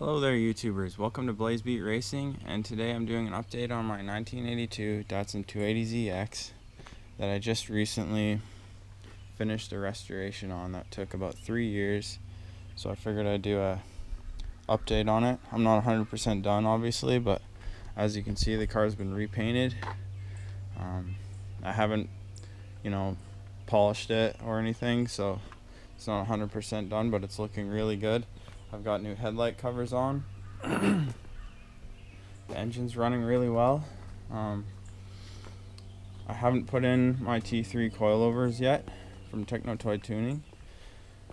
Hello there YouTubers, welcome to Blazebeat Racing, and today I'm doing an update on my 1982 Datsun 280ZX that I just recently finished a restoration on that took about 3 years. So I figured I'd do a update on it. I'm not 100% done obviously, but as you can see the car's been repainted. I haven't, polished it or anything, so it's not 100% done, but it's looking really good. I've got new headlight covers on. The engine's running really well. I haven't put in my T3 coilovers yet from Techno Toy Tuning.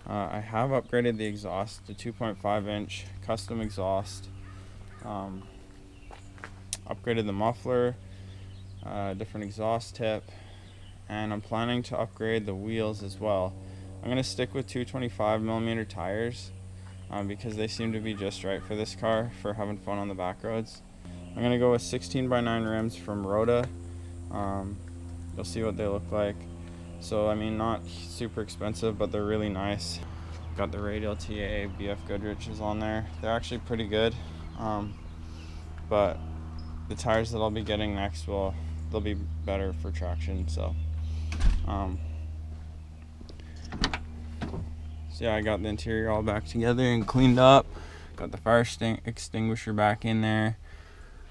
I have upgraded the exhaust to 2.5 inch custom exhaust. Upgraded the muffler, different exhaust tip, and I'm planning to upgrade the wheels as well. I'm going to stick with 225mm tires. Because they seem to be just right for this car for having fun on the back roads. I'm going to go with 16x9 rims from Rhoda. You'll see what they look like. So I mean, not super expensive, but they're really nice. Got the radial TA BF Goodrich's on there. They're actually pretty good, but the tires that I'll be getting next they'll be better for traction. So yeah, I got the interior all back together and cleaned up. Got the fire extinguisher back in there.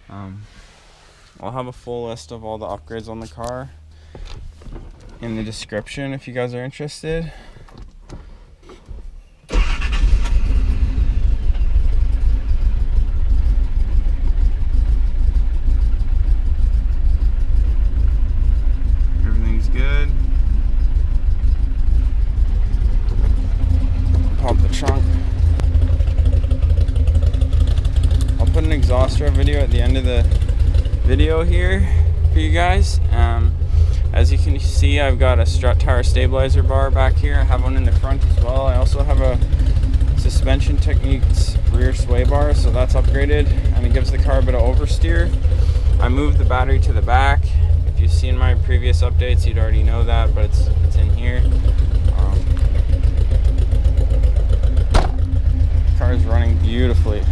I'll have a full list of all the upgrades on the car in the description if you guys are interested. Everything's good. Pop the trunk. I'll put an exhaust drive video at the end of the video here for you guys. As you can see, I've got a strut tire stabilizer bar back here. I have one in the front as well. I also have a Suspension Techniques rear sway bar, so that's upgraded and it gives the car a bit of oversteer. I moved the battery to the back. If you've seen my previous updates, you'd already know that, but it's in here. Car is running beautifully.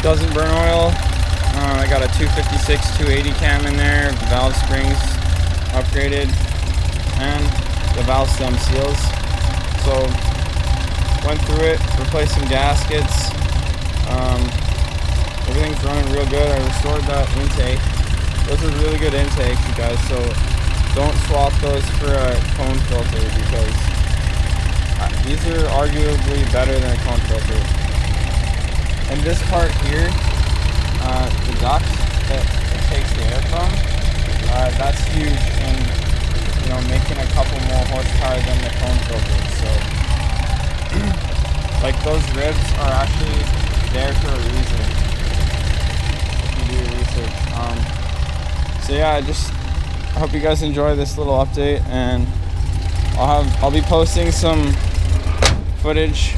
Doesn't burn oil. I got a 256 280 cam in there, valve springs upgraded, and the valve stem seals. So went through it, replaced some gaskets. Everything's running real good. I restored that intake. Those are really good intakes, you guys, so don't swap those for a cone filter because these are arguably better than a cone filter. And this part here, the duct that it takes the air from, that's huge in making a couple more horsepower than the cone filters. So like those ribs are actually there for a reason if you do your research. So yeah, I hope you guys enjoy this little update, and I'll be posting some footage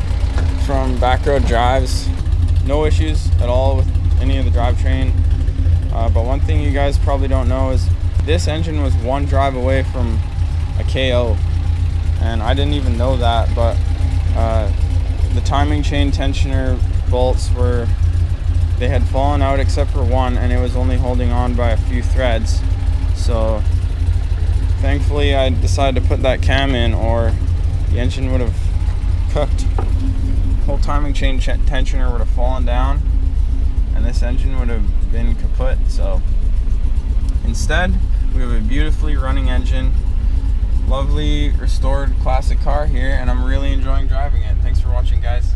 from back road drives. No issues at all with any of the drivetrain. But one thing you guys probably don't know is this engine was one drive away from a KO, and I didn't even know that, but the timing chain tensioner bolts they had fallen out except for one, and it was only holding on by a few threads. So thankfully I decided to put that cam in, or the engine would have cooked. Whole timing chain tensioner would have fallen down and this engine would have been kaput. So instead we have a beautifully running engine, lovely restored classic car here, and I'm really enjoying driving it. Thanks for watching, guys.